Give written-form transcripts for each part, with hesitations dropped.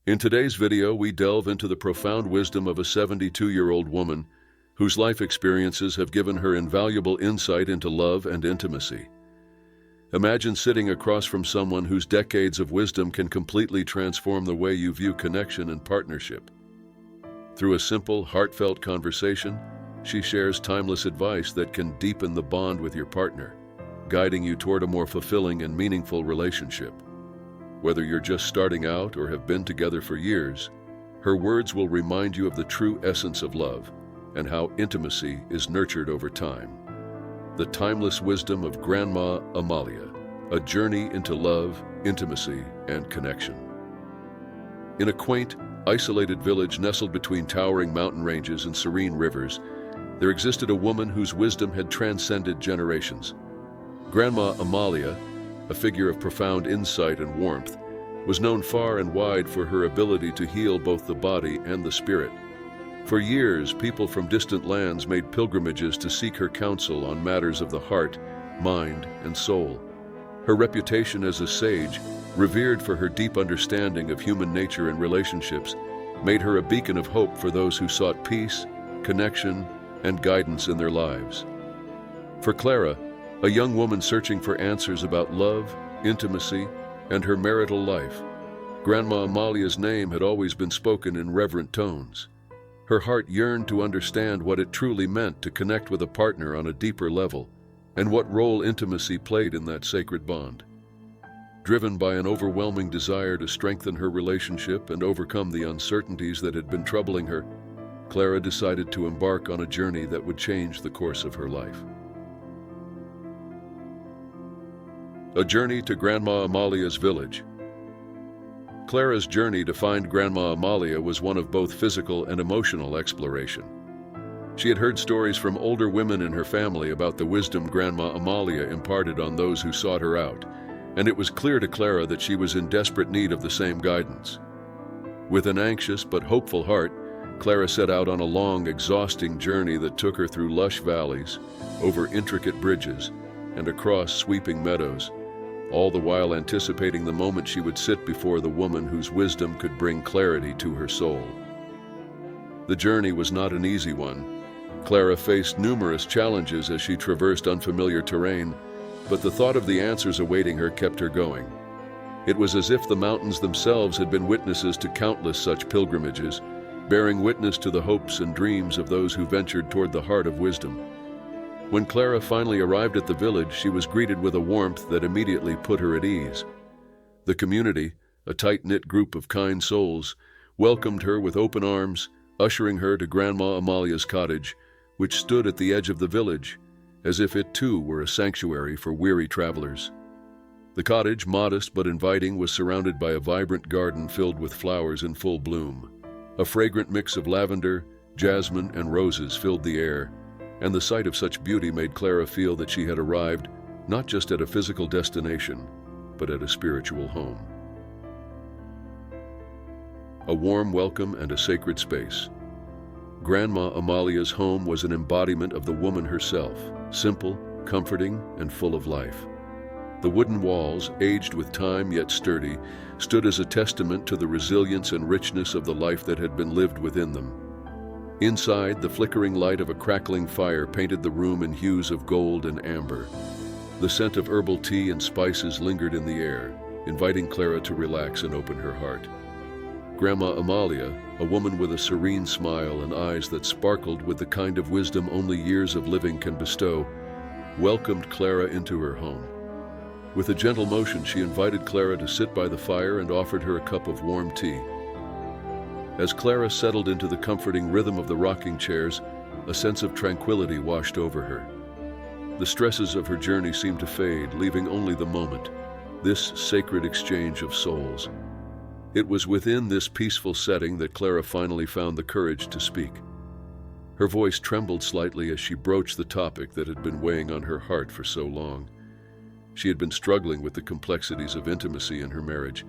In today's video, we delve into the profound wisdom of a 72-year-old woman whose life experiences have given her invaluable insight into love and intimacy. Imagine sitting across from someone whose decades of wisdom can completely transform the way you view connection and partnership. Through a simple, heartfelt conversation, she shares timeless advice that can deepen the bond with your partner, guiding you toward a more fulfilling and meaningful relationship. Whether you're just starting out or have been together for years, her words will remind you of the true essence of love and how intimacy is nurtured over time. The timeless wisdom of Grandma Amalia, a journey into love, intimacy, and connection. In a quaint, isolated village nestled between towering mountain ranges and serene rivers, there existed a woman whose wisdom had transcended generations. Grandma Amalia, a figure of profound insight and warmth, was known far and wide for her ability to heal both the body and the spirit. For years, people from distant lands made pilgrimages to seek her counsel on matters of the heart, mind, and soul. Her reputation as a sage, revered for her deep understanding of human nature and relationships, made her a beacon of hope for those who sought peace, connection, and guidance in their lives. For Clara, a young woman searching for answers about love, intimacy, and her marital life, Grandma Amalia's name had always been spoken in reverent tones. Her heart yearned to understand what it truly meant to connect with a partner on a deeper level, and what role intimacy played in that sacred bond. Driven by an overwhelming desire to strengthen her relationship and overcome the uncertainties that had been troubling her, Clara decided to embark on a journey that would change the course of her life. A journey to Grandma Amalia's village. Clara's journey to find Grandma Amalia was one of both physical and emotional exploration. She had heard stories from older women in her family about the wisdom Grandma Amalia imparted on those who sought her out, and it was clear to Clara that she was in desperate need of the same guidance. With an anxious but hopeful heart, Clara set out on a long, exhausting journey that took her through lush valleys, over intricate bridges, and across sweeping meadows, all the while anticipating the moment she would sit before the woman whose wisdom could bring clarity to her soul. The journey was not an easy one. Clara faced numerous challenges as she traversed unfamiliar terrain, but the thought of the answers awaiting her kept her going. It was as if the mountains themselves had been witnesses to countless such pilgrimages, bearing witness to the hopes and dreams of those who ventured toward the heart of wisdom. When Clara finally arrived at the village, she was greeted with a warmth that immediately put her at ease. The community, a tight-knit group of kind souls, welcomed her with open arms, ushering her to Grandma Amalia's cottage, which stood at the edge of the village, as if it too were a sanctuary for weary travelers. The cottage, modest but inviting, was surrounded by a vibrant garden filled with flowers in full bloom. A fragrant mix of lavender, jasmine, and roses filled the air, and the sight of such beauty made Clara feel that she had arrived not just at a physical destination, but at a spiritual home. A warm welcome and a sacred space. Grandma Amalia's home was an embodiment of the woman herself, simple, comforting, and full of life. The wooden walls, aged with time yet sturdy, stood as a testament to the resilience and richness of the life that had been lived within them. Inside, the flickering light of a crackling fire painted the room in hues of gold and amber. The scent of herbal tea and spices lingered in the air, inviting Clara to relax and open her heart. Grandma Amalia, a woman with a serene smile and eyes that sparkled with the kind of wisdom only years of living can bestow, welcomed Clara into her home. With a gentle motion, she invited Clara to sit by the fire and offered her a cup of warm tea. As Clara settled into the comforting rhythm of the rocking chairs, a sense of tranquility washed over her. The stresses of her journey seemed to fade, leaving only the moment, this sacred exchange of souls. It was within this peaceful setting that Clara finally found the courage to speak. Her voice trembled slightly as she broached the topic that had been weighing on her heart for so long. She had been struggling with the complexities of intimacy in her marriage,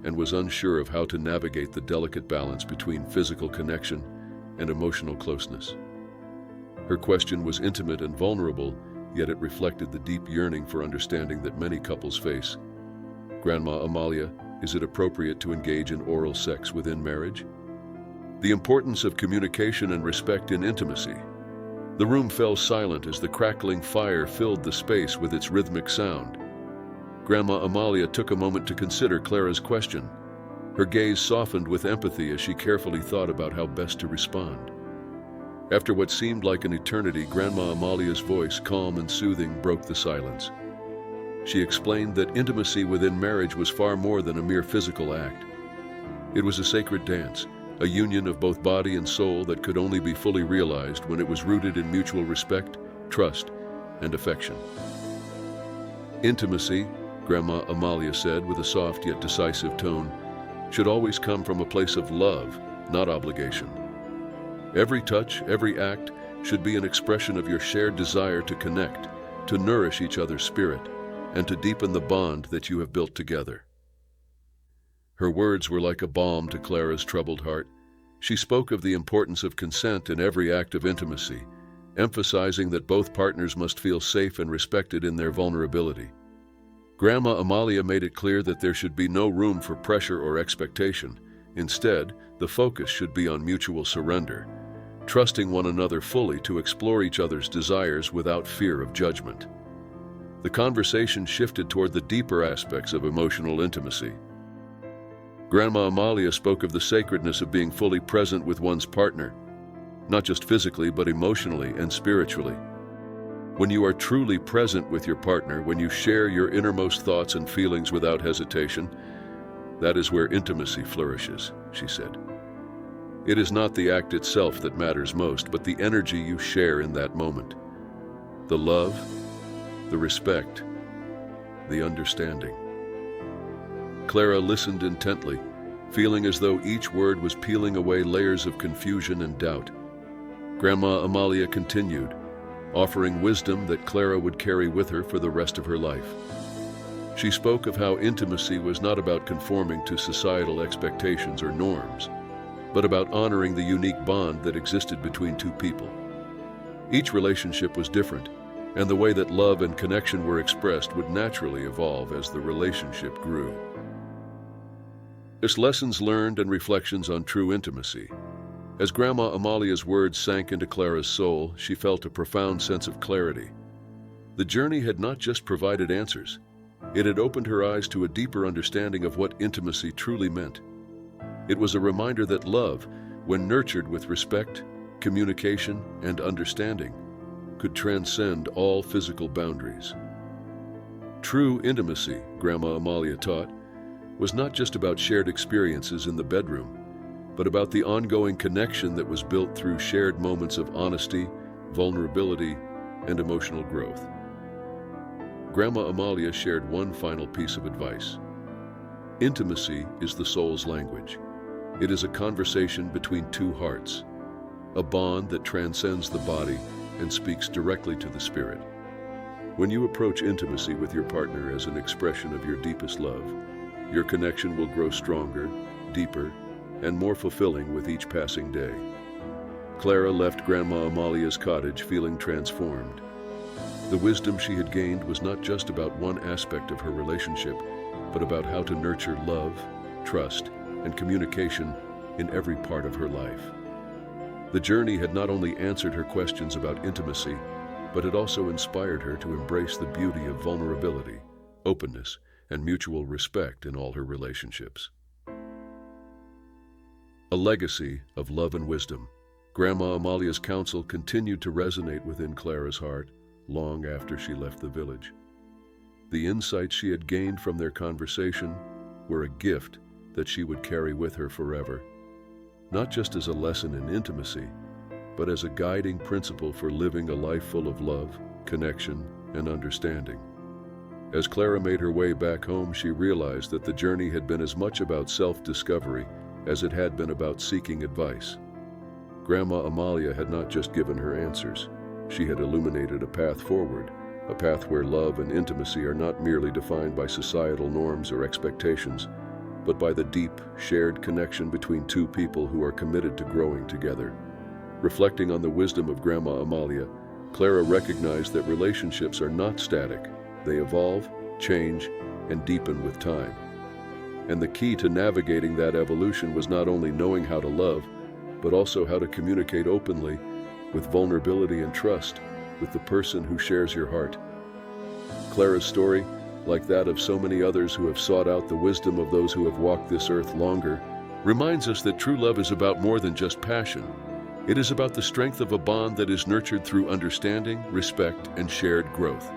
and was unsure of how to navigate the delicate balance between physical connection and emotional closeness. Her question was intimate and vulnerable, yet it reflected the deep yearning for understanding that many couples face. Grandma Amalia, Is it appropriate to engage in oral sex within marriage? The importance of communication and respect in intimacy. The room fell silent as the crackling fire filled the space with its rhythmic sound. Grandma Amalia took a moment to consider Clara's question. Her gaze softened with empathy as she carefully thought about how best to respond. After what seemed like an eternity, Grandma Amalia's voice, calm and soothing, broke the silence. She explained that intimacy within marriage was far more than a mere physical act. It was a sacred dance, a union of both body and soul that could only be fully realized when it was rooted in mutual respect, trust, and affection. Intimacy, Grandma Amalia said with a soft yet decisive tone, should always come from a place of love, not obligation. Every touch, every act should be an expression of your shared desire to connect, to nourish each other's spirit, and to deepen the bond that you have built together. Her words were like a balm to Clara's troubled heart. She spoke of the importance of consent in every act of intimacy, emphasizing that both partners must feel safe and respected in their vulnerability. Grandma Amalia made it clear that there should be no room for pressure or expectation. Instead, the focus should be on mutual surrender, trusting one another fully to explore each other's desires without fear of judgment. The conversation shifted toward the deeper aspects of emotional intimacy. Grandma Amalia spoke of the sacredness of being fully present with one's partner, not just physically but emotionally and spiritually. When you are truly present with your partner, when you share your innermost thoughts and feelings without hesitation, that is where intimacy flourishes, she said. It is not the act itself that matters most, but the energy you share in that moment. The love, the respect, the understanding. Clara listened intently, feeling as though each word was peeling away layers of confusion and doubt. Grandma Amalia continued, offering wisdom that Clara would carry with her for the rest of her life. She spoke of how intimacy was not about conforming to societal expectations or norms, but about honoring the unique bond that existed between two people. Each relationship was different, and the way that love and connection were expressed would naturally evolve as the relationship grew. As lessons learned and reflections on true intimacy. As Grandma Amalia's words sank into Clara's soul, she felt a profound sense of clarity. The journey had not just provided answers, it had opened her eyes to a deeper understanding of what intimacy truly meant. It was a reminder that love, when nurtured with respect, communication, and understanding, could transcend all physical boundaries. True intimacy, Grandma Amalia taught, was not just about shared experiences in the bedroom, but about the ongoing connection that was built through shared moments of honesty, vulnerability, and emotional growth. Grandma Amalia shared one final piece of advice. Intimacy is the soul's language. It is a conversation between two hearts, a bond that transcends the body and speaks directly to the spirit. When you approach intimacy with your partner as an expression of your deepest love, your connection will grow stronger, deeper, and more fulfilling with each passing day. Clara left Grandma Amalia's cottage feeling transformed. The wisdom she had gained was not just about one aspect of her relationship, but about how to nurture love, trust, and communication in every part of her life. The journey had not only answered her questions about intimacy, but it also inspired her to embrace the beauty of vulnerability, openness, and mutual respect in all her relationships. A legacy of love and wisdom. Grandma Amalia's counsel continued to resonate within Clara's heart long after she left the village. The insights she had gained from their conversation were a gift that she would carry with her forever, not just as a lesson in intimacy, but as a guiding principle for living a life full of love, connection, and understanding. As Clara made her way back home, she realized that the journey had been as much about self-discovery as it had been about seeking advice. Grandma Amalia had not just given her answers. She had illuminated a path forward, a path where love and intimacy are not merely defined by societal norms or expectations, but by the deep, shared connection between two people who are committed to growing together. Reflecting on the wisdom of Grandma Amalia, Clara recognized that relationships are not static. They evolve, change, and deepen with time. And the key to navigating that evolution was not only knowing how to love, but also how to communicate openly, with vulnerability and trust, with the person who shares your heart. Clara's story, like that of so many others who have sought out the wisdom of those who have walked this earth longer, reminds us that true love is about more than just passion. It is about the strength of a bond that is nurtured through understanding, respect, and shared growth.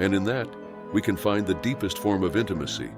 And in that, we can find the deepest form of intimacy,